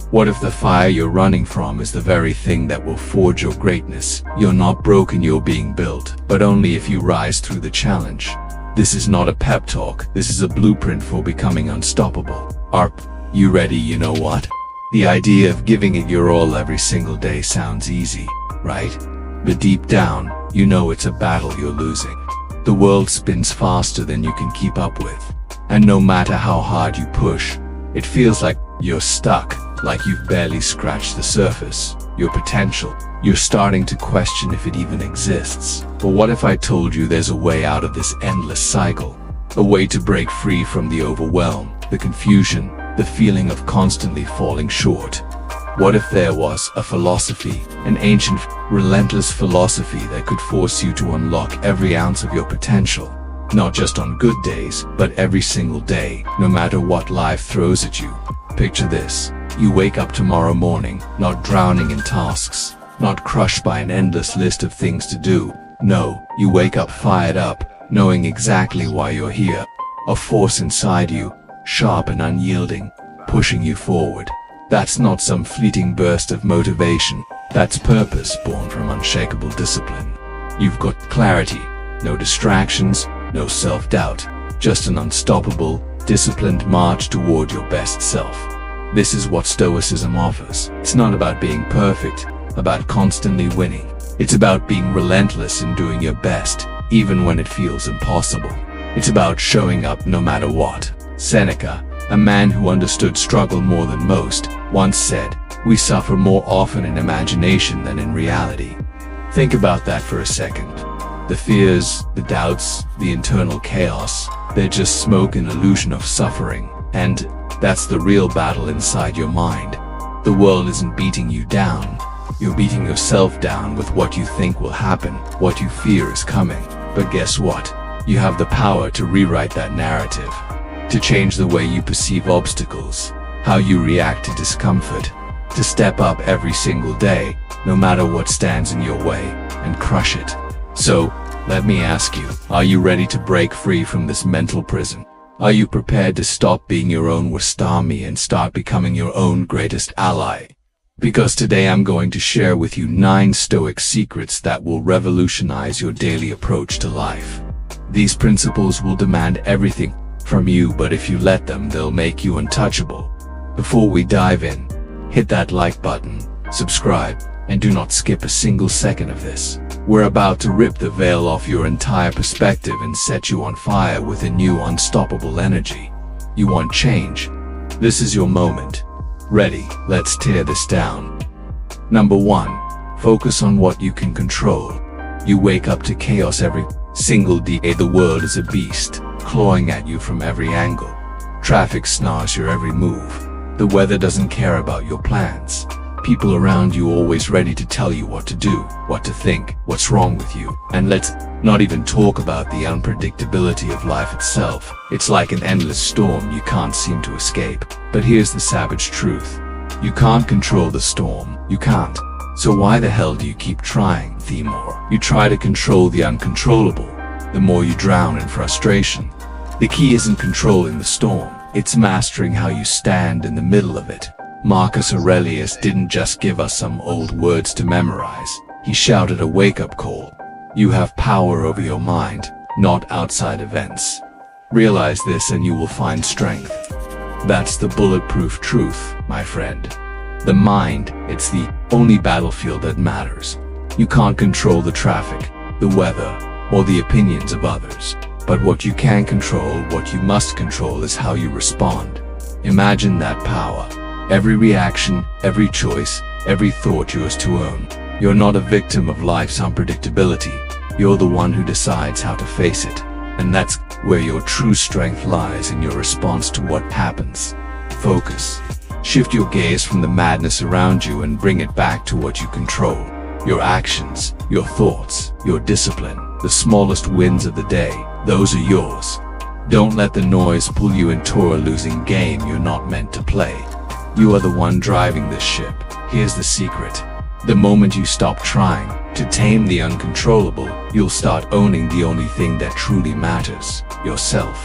What if the fire you're running from is the very thing that will forge your greatness? You're not broken, you're being built, but only if you rise through the challenge. This is not a pep talk, this is a blueprint for becoming unstoppable. Are you ready? You know what? The idea of giving it your all every single day sounds easy, right? But deep down, you know it's a battle you're losing. The world spins faster than you can keep up with. And no matter how hard you push, it feels like you're stuck, like you've barely scratched the surface. Your potential, you're starting to question if it even exists. But what if I told you there's a way out of this endless cycle? A way to break free from the overwhelm, the confusion, the feeling of constantly falling short. What if there was a philosophy, an ancient, relentless philosophy that could force you to unlock every ounce of your potential? Not just on good days, but every single day, no matter what life throws at you. Picture this. You wake up tomorrow morning, not drowning in tasks, not crushed by an endless list of things to do. No, you wake up fired up, knowing exactly why you're here. A force inside you, sharp and unyielding, pushing you forward. That's not some fleeting burst of motivation. That's purpose born from unshakable discipline. You've got clarity, no distractions, no self-doubt, just an unstoppable, disciplined march toward your best self. This is what Stoicism offers. It's not about being perfect, about constantly winning. It's about being relentless in doing your best, even when it feels impossible. It's about showing up no matter what. Seneca, a man who understood struggle more than most, once said, "We suffer more often in imagination than in reality." Think about that for a second. The fears, the doubts, the internal chaos, they're just smoke and illusion of suffering. And that's the real battle inside your mind. The world isn't beating you down. You're beating yourself down with what you think will happen, what you fear is coming. But guess what? You have the power to rewrite that narrative. To change the way you perceive obstacles, how you react to discomfort, to step up every single day, no matter what stands in your way, and crush it. So, let me ask you, are you ready to break free from this mental prison? Are you prepared to stop being your own worst enemy and start becoming your own greatest ally? Because today I'm going to share with you 9 Stoic secrets that will revolutionize your daily approach to life. These principles will demand everything from you, but if you let them, they'll make you untouchable. Before we dive in, hit that like button, subscribe, and do not skip a single second of this. We're about to rip the veil off your entire perspective and set you on fire with a new unstoppable energy. You want change? This is your moment. Ready? Let's tear this down. Number 1. Focus on what you can control. You wake up to chaos every single day. The world is a beast, clawing at you from every angle. Traffic snarls your every move. The weather doesn't care about your plans. People around you always ready to tell you what to do, what to think, what's wrong with you. And let's not even talk about the unpredictability of life itself. It's like an endless storm you can't seem to escape. But here's the savage truth. You can't control the storm. You can't. So why the hell do you keep trying? The more you try to control the uncontrollable, the more you drown in frustration. The key isn't controlling the storm. It's mastering how you stand in the middle of it. Marcus Aurelius didn't just give us some old words to memorize. He shouted a wake-up call. You have power over your mind, not outside events. Realize this and you will find strength. That's the bulletproof truth, my friend. The mind, it's the only battlefield that matters. You can't control the traffic, the weather, or the opinions of others. But what you can control, what you must control, is how you respond. Imagine that power. Every reaction, every choice, every thought yours to own. You're not a victim of life's unpredictability. You're the one who decides how to face it. And that's where your true strength lies, in your response to what happens. Focus. Shift your gaze from the madness around you and bring it back to what you control. Your actions, your thoughts, your discipline, the smallest wins of the day, those are yours. Don't let the noise pull you into a losing game you're not meant to play. You are the one driving this ship. Here's the secret. The moment you stop trying to tame the uncontrollable, you'll start owning the only thing that truly matters, yourself.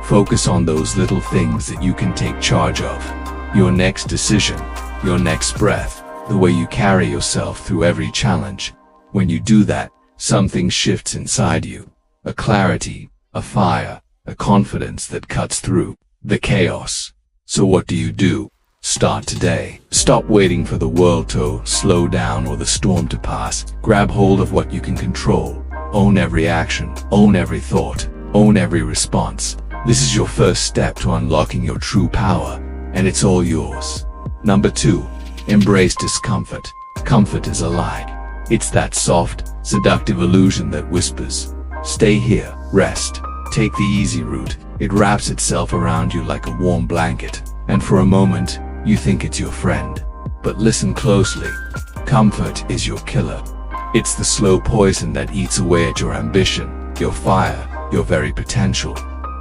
Focus on those little things that you can take charge of. Your next decision, your next breath, the way you carry yourself through every challenge. When you do that, something shifts inside you. A clarity, a fire, a confidence that cuts through the chaos. So what do? Start today. Stop waiting for the world to slow down or the storm to pass. Grab hold of what you can control. Own every action, own every thought, own every response. This is your first step to unlocking your true power, and it's all yours. Number 2, embrace discomfort. Comfort is a lie. It's that soft, seductive illusion that whispers, "Stay here, rest, take the easy route." It wraps itself around you like a warm blanket, and for a moment, you think it's your friend. But listen closely. Comfort is your killer. It's the slow poison that eats away at your ambition, your fire, your very potential.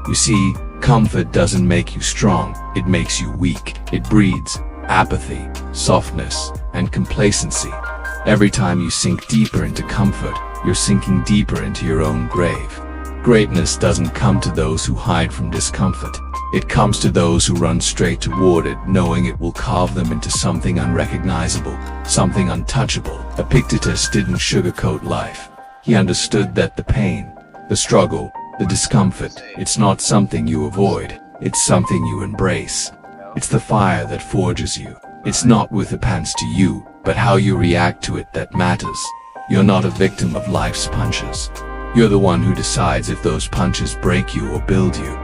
You see, comfort doesn't make you strong, it makes you weak. It breeds apathy, softness, and complacency. Every time you sink deeper into comfort, you're sinking deeper into your own grave. Greatness doesn't come to those who hide from discomfort. It comes to those who run straight toward it, knowing it will carve them into something unrecognizable, something untouchable. Epictetus didn't sugarcoat life. He understood that the pain, the struggle, the discomfort, it's not something you avoid, it's something you embrace. It's the fire that forges you. It's not what happens to you, but how you react to it that matters. You're not a victim of life's punches. You're the one who decides if those punches break you or build you.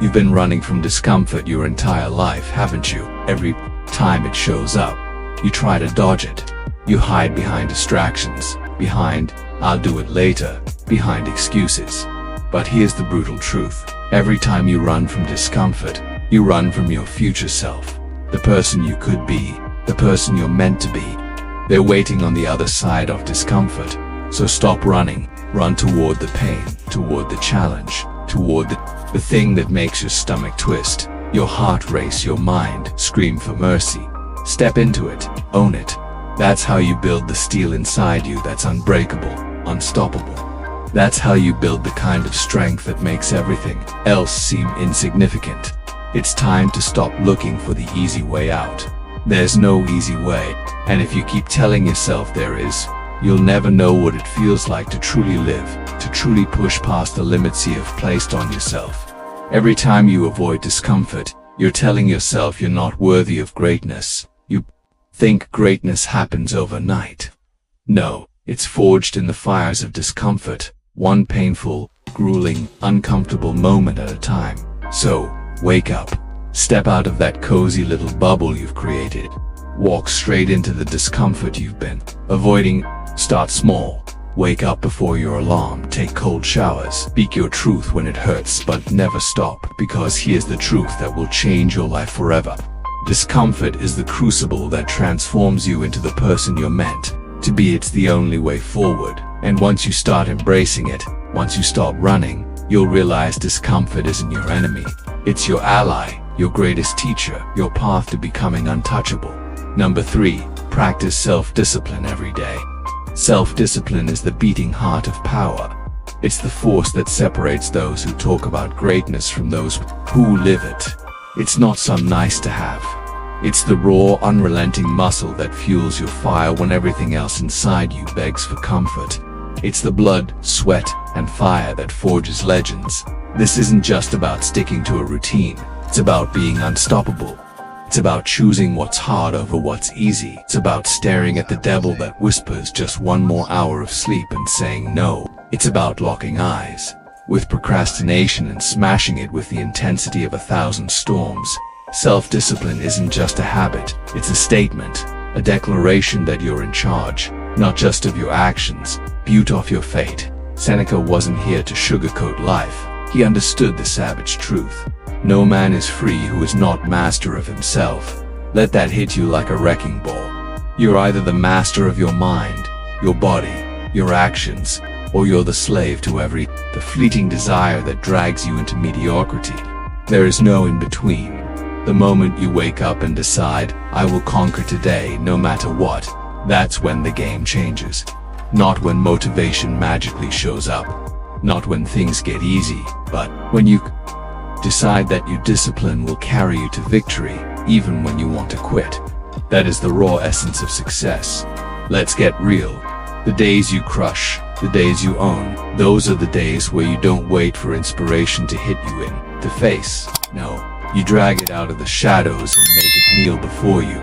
You've been running from discomfort your entire life, haven't you? Every time it shows up, you try to dodge it. You hide behind distractions, behind, "I'll do it later," behind excuses. But here's the brutal truth. Every time you run from discomfort, you run from your future self. The person you could be, the person you're meant to be. They're waiting on the other side of discomfort. So stop running. Run toward the pain, toward the challenge, toward the thing that makes your stomach twist, your heart race, your mind scream for mercy. Step into it, own it. That's how you build the steel inside you that's unbreakable, unstoppable. That's how you build the kind of strength that makes everything else seem insignificant. It's time to stop looking for the easy way out. There's no easy way, and if you keep telling yourself there is, you'll never know what it feels like to truly live, to truly push past the limits you have placed on yourself. Every time you avoid discomfort, you're telling yourself you're not worthy of greatness. You think greatness happens overnight. No, it's forged in the fires of discomfort, one painful, grueling, uncomfortable moment at a time. So, wake up. Step out of that cozy little bubble you've created. Walk straight into the discomfort you've been avoiding. Start small. Wake up before your alarm. Take cold showers. Speak your truth when it hurts, but never stop, because here's the truth that will change your life forever. Discomfort is the crucible that transforms you into the person you're meant to be. It's the only way forward. And once you start embracing it, once you stop running, you'll realize discomfort isn't your enemy. It's your ally, your greatest teacher, your path to becoming untouchable. Number 3, practice self-discipline every day. Self-discipline is the beating heart of power. It's the force that separates those who talk about greatness from those who live it. It's not some nice to have. It's the raw, unrelenting muscle that fuels your fire when everything else inside you begs for comfort. It's the blood, sweat, and fire that forges legends. This isn't just about sticking to a routine. It's about being unstoppable. It's about choosing what's hard over what's easy. It's about staring at the devil that whispers just one more hour of sleep and saying no. It's about locking eyes with procrastination and smashing it with the intensity of 1,000 storms. Self-discipline isn't just a habit, it's a statement, a declaration that you're in charge, not just of your actions, but of your fate. Seneca wasn't here to sugarcoat life. He understood the savage truth. No man is free who is not master of himself. Let that hit you like a wrecking ball. You're either the master of your mind, your body, your actions, or you're the slave to the fleeting desire that drags you into mediocrity. There is no in between. The moment you wake up and decide, "I will conquer today no matter what," that's when the game changes. Not when motivation magically shows up. Not when things get easy, but when you decide that your discipline will carry you to victory, even when you want to quit. That is the raw essence of success. Let's get real. The days you crush, the days you own, those are the days where you don't wait for inspiration to hit you in the face. No, you drag it out of the shadows and make it kneel before you.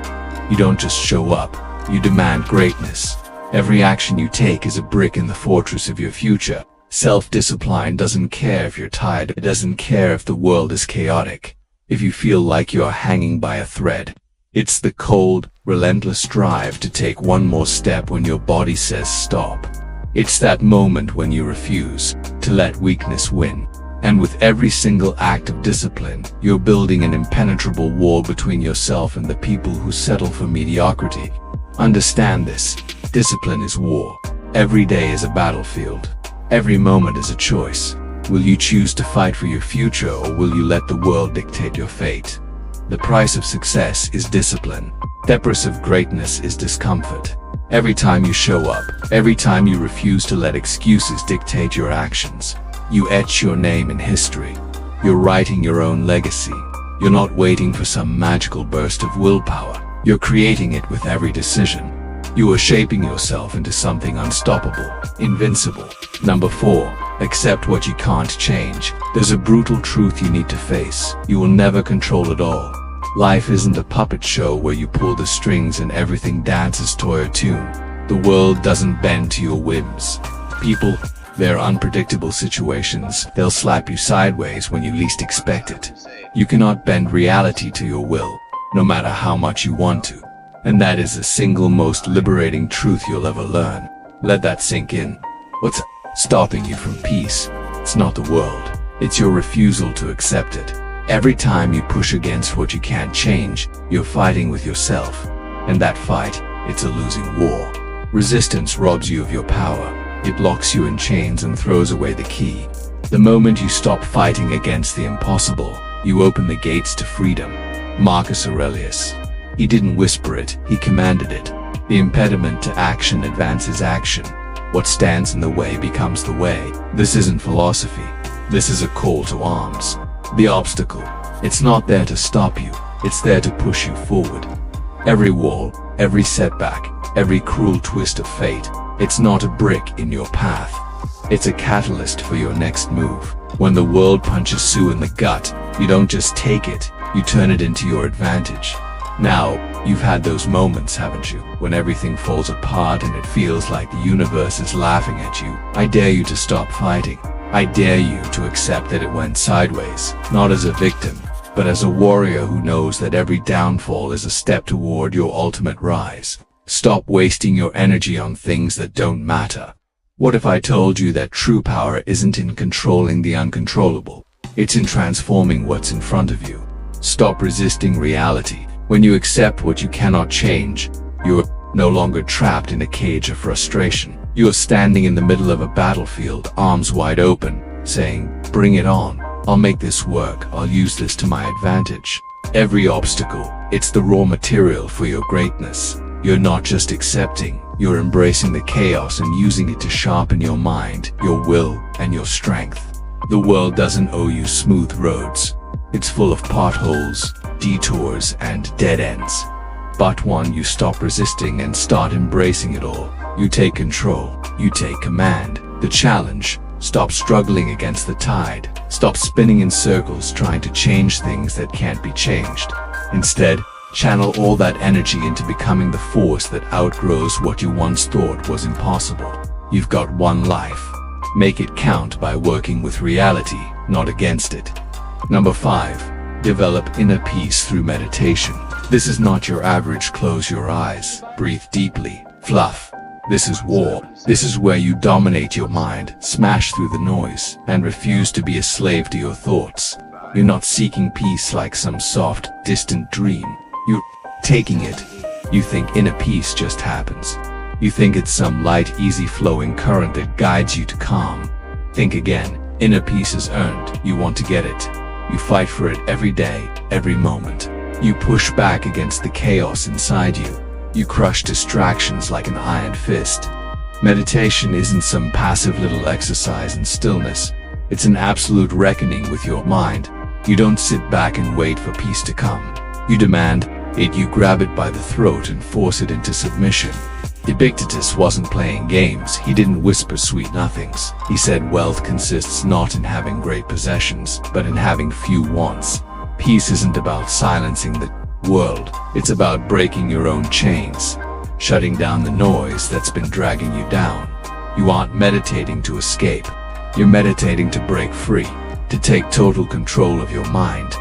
You don't just show up, you demand greatness. Every action you take is a brick in the fortress of your future. Self-discipline doesn't care if you're tired, it doesn't care if the world is chaotic, if you feel like you're hanging by a thread. It's the cold, relentless drive to take one more step when your body says stop. It's that moment when you refuse to let weakness win. And with every single act of discipline, you're building an impenetrable wall between yourself and the people who settle for mediocrity. Understand this. Discipline is war. Every day is a battlefield. Every moment is a choice. Will you choose to fight for your future, or will you let the world dictate your fate? The price of success is discipline. The price of greatness is discomfort. Every time you show up, every time you refuse to let excuses dictate your actions, you etch your name in history. You're writing your own legacy. You're not waiting for some magical burst of willpower. You're creating it with every decision. You are shaping yourself into something unstoppable, invincible. Number 4, accept what you can't change. There's a brutal truth you need to face. You will never control it all. Life isn't a puppet show where you pull the strings and everything dances to your tune. The world doesn't bend to your whims. People, they're unpredictable situations. They'll slap you sideways when you least expect it. You cannot bend reality to your will, no matter how much you want to. And that is the single most liberating truth you'll ever learn. Let that sink in. What's stopping you from peace? It's not the world. It's your refusal to accept it. Every time you push against what you can't change, you're fighting with yourself. And that fight, it's a losing war. Resistance robs you of your power. It locks you in chains and throws away the key. The moment you stop fighting against the impossible, you open the gates to freedom. Marcus Aurelius. He didn't whisper it, he commanded it. The impediment to action advances action. What stands in the way becomes the way. This isn't philosophy. This is a call to arms. The obstacle, it's not there to stop you, it's there to push you forward. Every wall, every setback, every cruel twist of fate, it's not a brick in your path. It's a catalyst for your next move. When the world punches Sue in the gut, you don't just take it, you turn it into your advantage. Now, you've had those moments, haven't you, when everything falls apart and it feels like the universe is laughing at you. I dare you to stop fighting. I dare you to accept that it went sideways, not as a victim, but as a warrior who knows that every downfall is a step toward your ultimate rise. Stop wasting your energy on things that don't matter. What if I told you that true power isn't in controlling the uncontrollable? It's in transforming what's in front of you. Stop resisting reality. When you accept what you cannot change, you're no longer trapped in a cage of frustration. You're standing in the middle of a battlefield, arms wide open, saying, "Bring it on. I'll make this work. I'll use this to my advantage." Every obstacle, it's the raw material for your greatness. You're not just accepting, you're embracing the chaos and using it to sharpen your mind, your will, and your strength. The world doesn't owe you smooth roads. It's full of potholes, detours, and dead ends. But when you stop resisting and start embracing it all, you take control, you take command. The challenge, stop struggling against the tide, stop spinning in circles trying to change things that can't be changed. Instead, channel all that energy into becoming the force that outgrows what you once thought was impossible. You've got one life. Make it count by working with reality, not against it. Number 5. Develop inner peace through meditation. This is not your average close your eyes, breathe deeply, fluff. This is war. This is where you dominate your mind, smash through the noise, and refuse to be a slave to your thoughts. You're not seeking peace like some soft, distant dream. You're taking it. You think inner peace just happens. You think it's some light, easy-flowing current that guides you to calm. Think again. Inner peace is earned. You want to get it. You fight for it every day, every moment. You push back against the chaos inside you. You crush distractions like an iron fist. Meditation isn't some passive little exercise in stillness. It's an absolute reckoning with your mind. You don't sit back and wait for peace to come. You demand, You grab it by the throat and force it into submission. Epictetus wasn't playing games. He didn't whisper sweet nothings. He said wealth consists not in having great possessions, but in having few wants. Peace isn't about silencing the world. It's about breaking your own chains, shutting down the noise that's been dragging you down. You aren't meditating to escape. You're meditating to break free, to take total control of your mind.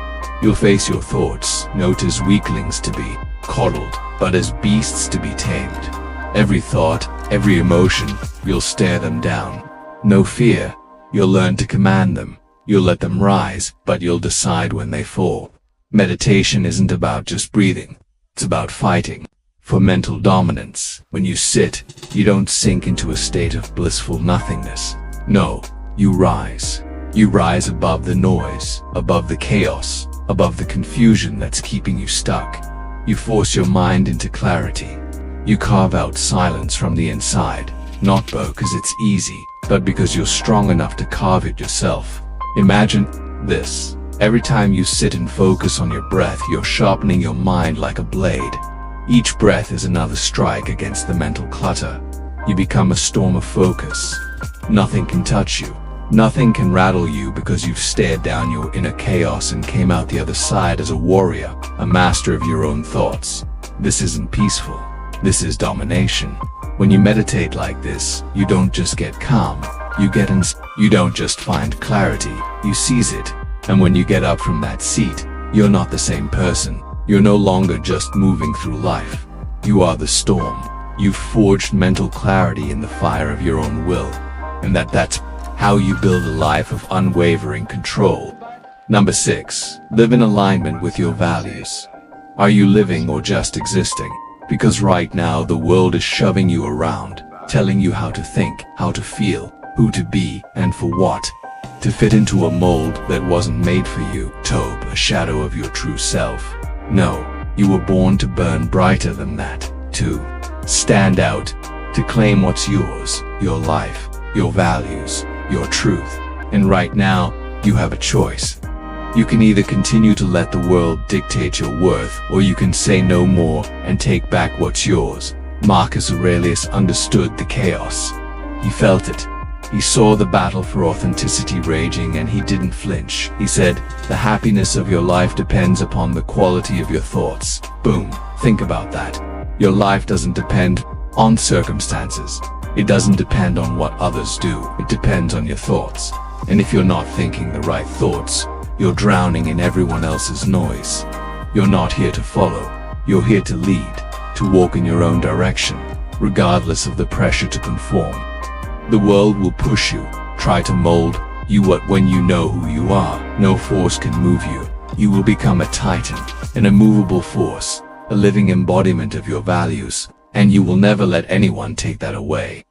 You'll face your thoughts, not as weaklings to be coddled, but as beasts to be tamed. Every thought, every emotion, you'll stare them down. No fear. You'll learn to command them. You'll let them rise, but you'll decide when they fall. Meditation isn't about just breathing. It's about fighting for mental dominance. When you sit, you don't sink into a state of blissful nothingness. No, you rise. You rise above the noise, above the chaos, above the confusion that's keeping you stuck. You force your mind into clarity. You carve out silence from the inside, not because it's easy, but because you're strong enough to carve it yourself. Imagine this. Every time you sit and focus on your breath, you're sharpening your mind like a blade. Each breath is another strike against the mental clutter. You become a storm of focus. Nothing can touch you. Nothing can rattle you because you've stared down your inner chaos and came out the other side as a warrior, a master of your own thoughts. This isn't peaceful. This is domination. When you meditate like this, you don't just get calm. You don't just find clarity. You seize it. And when you get up from that seat, you're not the same person. You're no longer just moving through life. You are the storm. You've forged mental clarity in the fire of your own will. And that's how you build a life of unwavering control. Number 6. Live in alignment with your values. Are you living or just existing? Because right now the world is shoving you around, telling you how to think, how to feel, who to be, and for what. To fit into a mold that wasn't made for you, Tobe, a shadow of your true self. No, you were born to burn brighter than that, to stand out, to claim what's yours, your life, your values, your truth. And right now, you have a choice. You can either continue to let the world dictate your worth, or you can say no more and take back what's yours. Marcus Aurelius understood the chaos. He felt it. He saw the battle for authenticity raging and he didn't flinch. He said, the happiness of your life depends upon the quality of your thoughts. Boom. Think about that. Your life doesn't depend on circumstances. It doesn't depend on what others do. It depends on your thoughts. And if you're not thinking the right thoughts, you're drowning in everyone else's noise. You're not here to follow. You're here to lead, to walk in your own direction, regardless of the pressure to conform. The world will push you, try to mold you, but when you know who you are, no force can move you. You will become a titan, an immovable force, a living embodiment of your values, and you will never let anyone take that away.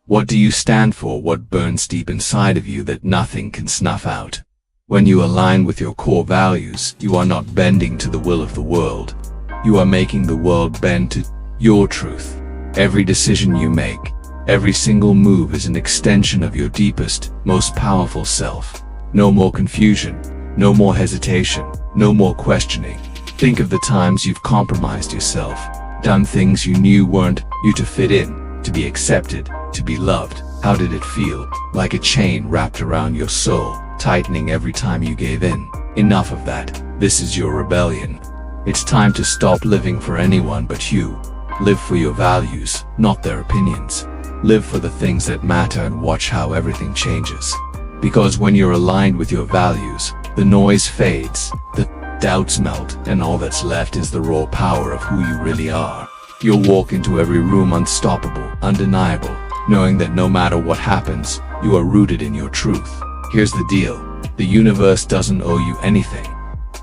What do you stand for? What burns deep inside of you that nothing can snuff out? When you align with your core values, you are not bending to the will of the world. You are making the world bend to your truth. Every decision you make, every single move is an extension of your deepest, most powerful self. No more confusion, no more hesitation, no more questioning. Think of the times you've compromised yourself, done things you knew weren't you to fit in, to be accepted, to be loved. How did it feel? Like a chain wrapped around your soul, tightening every time you gave in. Enough of that. This is your rebellion. It's time to stop living for anyone but you. Live for your values, not their opinions. Live for the things that matter and watch how everything changes. Because when you're aligned with your values, the noise fades, the doubts melt, and all that's left is the raw power of who you really are. You'll walk into every room unstoppable, undeniable, knowing that no matter what happens, you are rooted in your truth. Here's the deal. The universe doesn't owe you anything.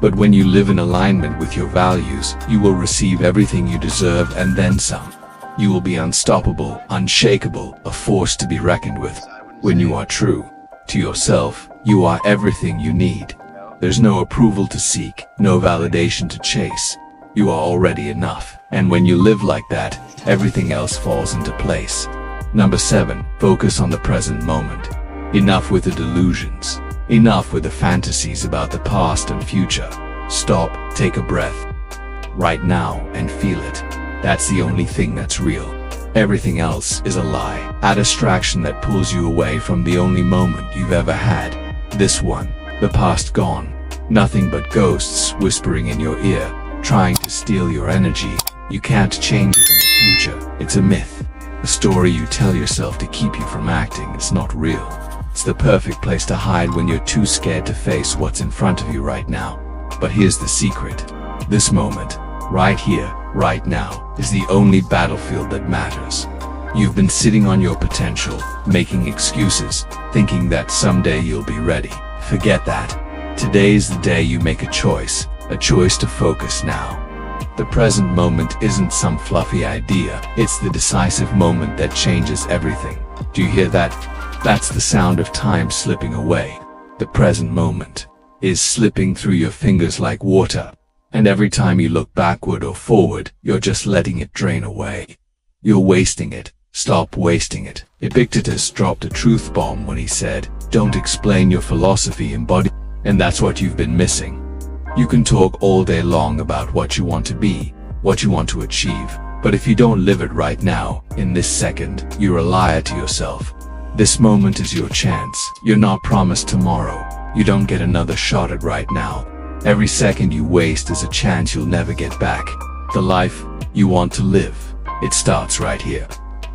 But when you live in alignment with your values, you will receive everything you deserve and then some. You will be unstoppable, unshakable, a force to be reckoned with. When you are true to yourself, you are everything you need. There's no approval to seek, no validation to chase. You are already enough. And when you live like that, everything else falls into place. Number 7, focus on the present moment. Enough with the delusions. Enough with the fantasies about the past and future. Stop, take a breath. right now, and feel it. That's the only thing that's real. Everything else is a lie, a distraction that pulls you away from the only moment you've ever had. This one, the past gone. Nothing but ghosts whispering in your ear, trying to steal your energy. You can't change it in the future. It's a myth. A story you tell yourself to keep you from acting. It's not real. It's the perfect place to hide when you're too scared to face what's in front of you right now. But here's the secret. This moment, right here, right now, is the only battlefield that matters. You've been sitting on your potential, making excuses, thinking that someday you'll be ready. Forget that. Today's the day you make a choice to focus now. The present moment isn't some fluffy idea, it's the decisive moment that changes everything. Do you hear that? That's the sound of time slipping away. The present moment is slipping through your fingers like water. And every time you look backward or forward, you're just letting it drain away. You're wasting it. Stop wasting it. Epictetus dropped a truth bomb when he said, "Don't explain your philosophy, embody." And that's what you've been missing. You can talk all day long about what you want to be, what you want to achieve, but if you don't live it right now, in this second, you're a liar to yourself. This moment is your chance. You're not promised tomorrow. You don't get another shot at right now. Every second you waste is a chance you'll never get back. The life you want to live, it starts right here.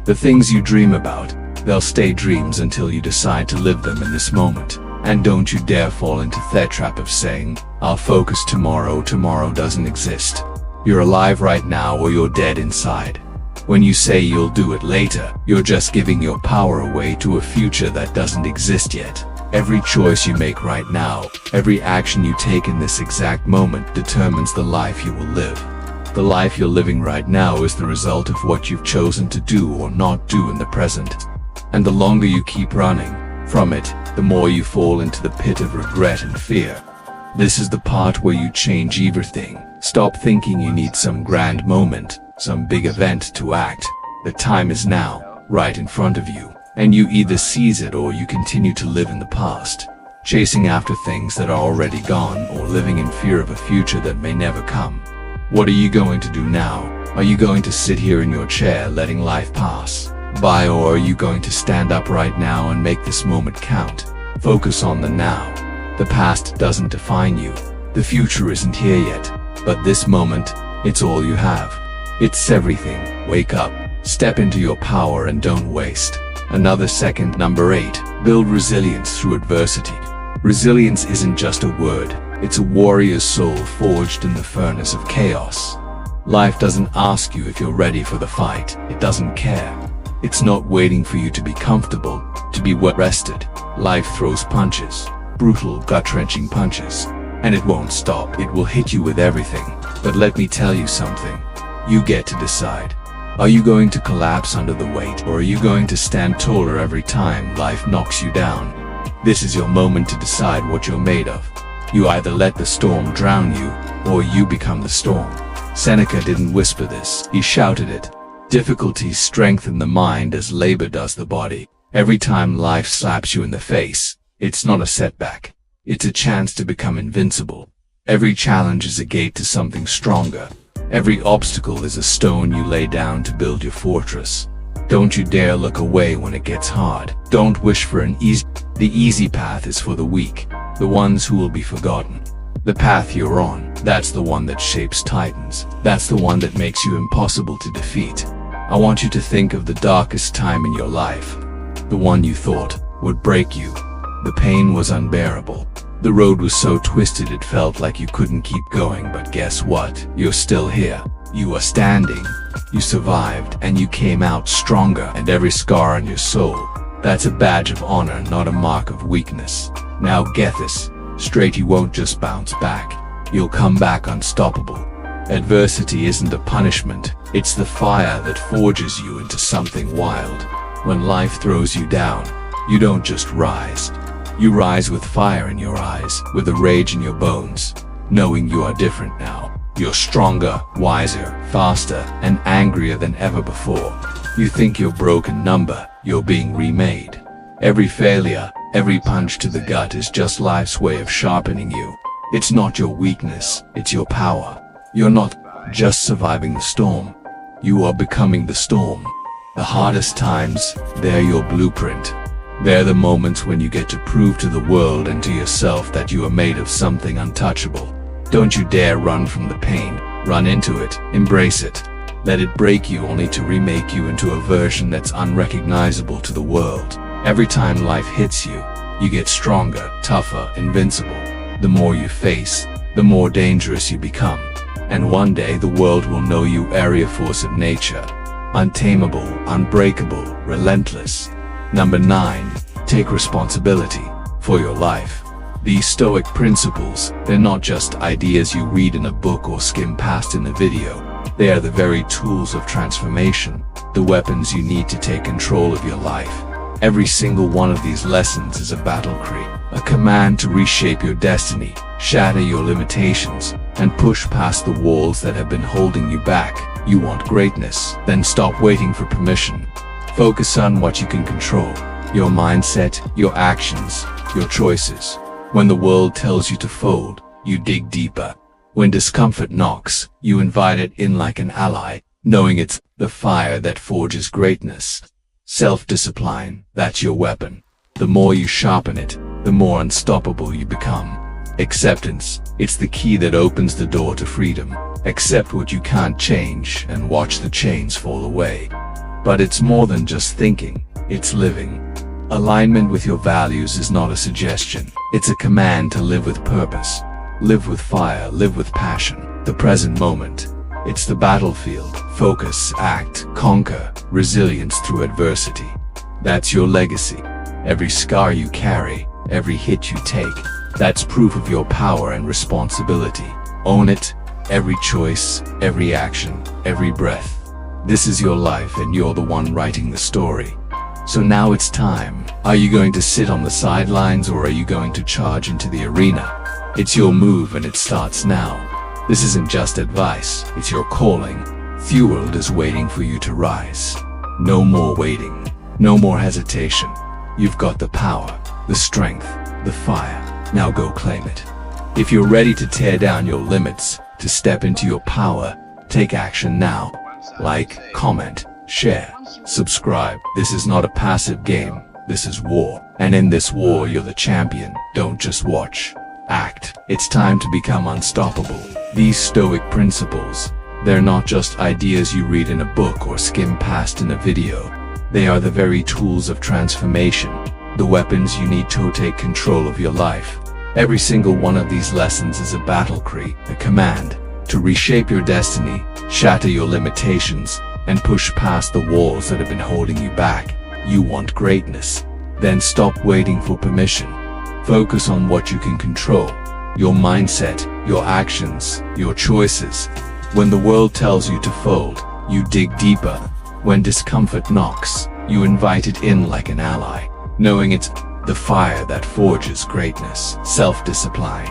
The things you dream about, they'll stay dreams until you decide to live them in this moment. And don't you dare fall into that trap of saying, "I'll focus tomorrow." Tomorrow doesn't exist. You're alive right now or you're dead inside. When you say you'll do it later, you're just giving your power away to a future that doesn't exist yet. Every choice you make right now, every action you take in this exact moment determines the life you will live. The life you're living right now is the result of what you've chosen to do or not do in the present. And the longer you keep running from it, the more you fall into the pit of regret and fear. This is the part where you change everything. Stop thinking you need some grand moment, some big event to act. The time is now, right in front of you, and you either seize it or you continue to live in the past, chasing after things that are already gone or living in fear of a future that may never come. What are you going to do now? Are you going to sit here in your chair letting life pass by, or are you going to stand up right now and make this moment count? Focus on the now. The past doesn't define you. The future isn't here yet. But this moment, it's all you have. It's everything. Wake up, step into your power and don't waste another second. Number 8, build resilience through adversity. Resilience isn't just a word. It's a warrior's soul forged in the furnace of chaos. Life doesn't ask you if you're ready for the fight. It doesn't care. It's not waiting for you to be comfortable, to be rested. Life throws punches, brutal, gut-wrenching punches, and it won't stop. It will hit you with everything. But let me tell you something. You get to decide. Are you going to collapse under the weight, or are you going to stand taller every time life knocks you down? This is your moment to decide what you're made of. You either let the storm drown you, or you become the storm. Seneca didn't whisper this, he shouted it. Difficulties strengthen the mind as labor does the body. Every time life slaps you in the face, it's not a setback. It's a chance to become invincible. Every challenge is a gate to something stronger. Every obstacle is a stone you lay down to build your fortress. Don't you dare look away when it gets hard. Don't wish for the easy path is for the weak, the ones who will be forgotten. The path you're on, that's the one that shapes titans. That's the one that makes you impossible to defeat. I want you to think of the darkest time in your life. The one you thought would break you. The pain was unbearable. The road was so twisted it felt like you couldn't keep going, but guess what? You're still here. You are standing. You survived, and you came out stronger. And every scar on your soul, that's a badge of honor, not a mark of weakness. Now get this straight, you won't just bounce back. You'll come back unstoppable. Adversity isn't a punishment, it's the fire that forges you into something wild. When life throws you down, you don't just rise. You rise with fire in your eyes, with a rage in your bones, knowing you are different now. You're stronger, wiser, faster, and angrier than ever before. You think you're a broken number, you're being remade. Every failure, every punch to the gut is just life's way of sharpening you. It's not your weakness, it's your power. You're not just surviving the storm. You are becoming the storm. The hardest times, they're your blueprint. They're the moments when you get to prove to the world and to yourself that you are made of something untouchable. Don't you dare run from the pain. Run into it. Embrace it. Let it break you only to remake you into a version that's unrecognizable to the world. Every time life hits you, you get stronger, tougher, invincible. The more you face, the more dangerous you become. And one day the world will know you area force of nature. Untamable, unbreakable, relentless. Number 9. Take responsibility for your life. These Stoic principles, they're not just ideas you read in a book or skim past in a video. They are the very tools of transformation, the weapons you need to take control of your life. Every single one of these lessons is a battle cry, a command to reshape your destiny, shatter your limitations, and push past the walls that have been holding you back. You want greatness? Then stop waiting for permission. Focus on what you can control. Your mindset, your actions, your choices. When the world tells you to fold, you dig deeper. When discomfort knocks, you invite it in like an ally, knowing it's the fire that forges greatness. Self-discipline, that's your weapon. The more you sharpen it, the more unstoppable you become. Acceptance, it's the key that opens the door to freedom. Accept what you can't change and watch the chains fall away. But it's more than just thinking, it's living. Alignment with your values is not a suggestion, it's a command to live with purpose. Live with fire, live with passion. The present moment, it's the battlefield. Focus, act, conquer, resilience through adversity. That's your legacy. Every scar you carry, every hit you take, that's proof of your power and responsibility. Own it, every choice, every action, every breath. This is your life and you're the one writing the story. So now it's time. Are you going to sit on the sidelines or are you going to charge into the arena? It's your move and it starts now. This isn't just advice, it's your calling. The world is waiting for you to rise. No more waiting, no more hesitation. You've got the power, the strength, the fire. Now go claim it. If you're ready to tear down your limits, to step into your power, take action now. Like, comment, share, subscribe. This is not a passive game, this is war. And in this war you're the champion. Don't just watch, act. It's time to become unstoppable. These Stoic principles, they're not just ideas you read in a book or skim past in a video. They are the very tools of transformation, the weapons you need to take control of your life. Every single one of these lessons is a battle cry, a command to reshape your destiny, shatter your limitations, and push past the walls that have been holding you back. You want greatness? Then stop waiting for permission. Focus on what you can control. Your mindset, your actions, your choices. When the world tells you to fold, you dig deeper. When discomfort knocks, you invite it in like an ally, knowing it's the fire that forges greatness. Self-discipline,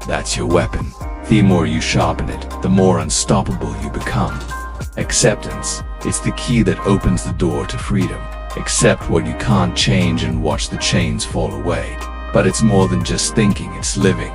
that's your weapon. The more you sharpen it, the more unstoppable you become. Acceptance, it's the key that opens the door to freedom. Accept what you can't change and watch the chains fall away. But it's more than just thinking, it's living.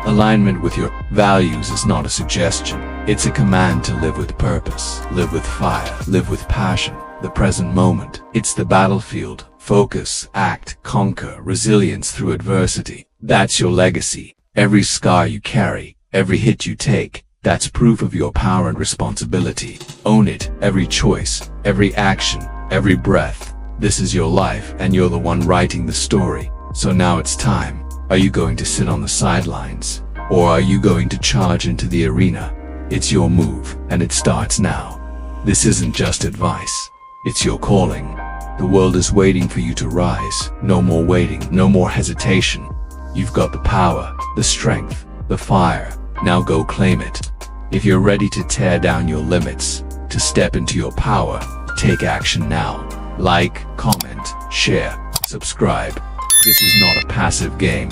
Alignment with your values is not a suggestion, it's a command to live with purpose, live with fire, live with passion. The present moment, it's the battlefield. Focus, act, conquer, resilience through adversity. That's your legacy. Every scar you carry, every hit you take, that's proof of your power and responsibility. Own it, every choice, every action, every breath. This is your life and you're the one writing the story. So now it's time. Are you going to sit on the sidelines? Or are you going to charge into the arena? It's your move, and it starts now. This isn't just advice. It's your calling. The world is waiting for you to rise. No more waiting, no more hesitation. You've got the power, the strength, the fire. Now go claim it. If you're ready to tear down your limits, to step into your power, take action now. Like, comment, share, subscribe. This is not a passive game.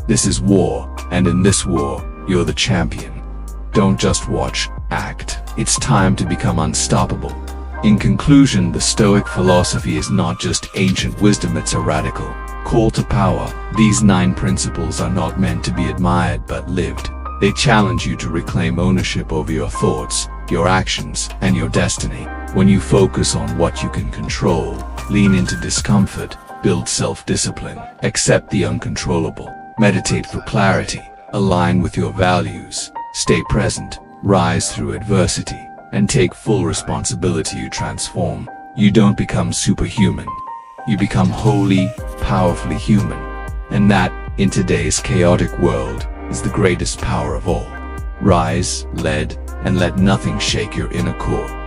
This is war, and in this war, you're the champion. Don't just watch, act. It's time to become unstoppable. In conclusion, the Stoic philosophy is not just ancient wisdom, it's a radical call to power. These 9 principles are not meant to be admired but lived. They challenge you to reclaim ownership over your thoughts, your actions, and your destiny. When you focus on what you can control, lean into discomfort, build self-discipline, accept the uncontrollable, meditate for clarity, align with your values, stay present, rise through adversity, and take full responsibility, you transform. You don't become superhuman. You become wholly, powerfully human. And that, in today's chaotic world, is the greatest power of all. Rise, lead, and let nothing shake your inner core.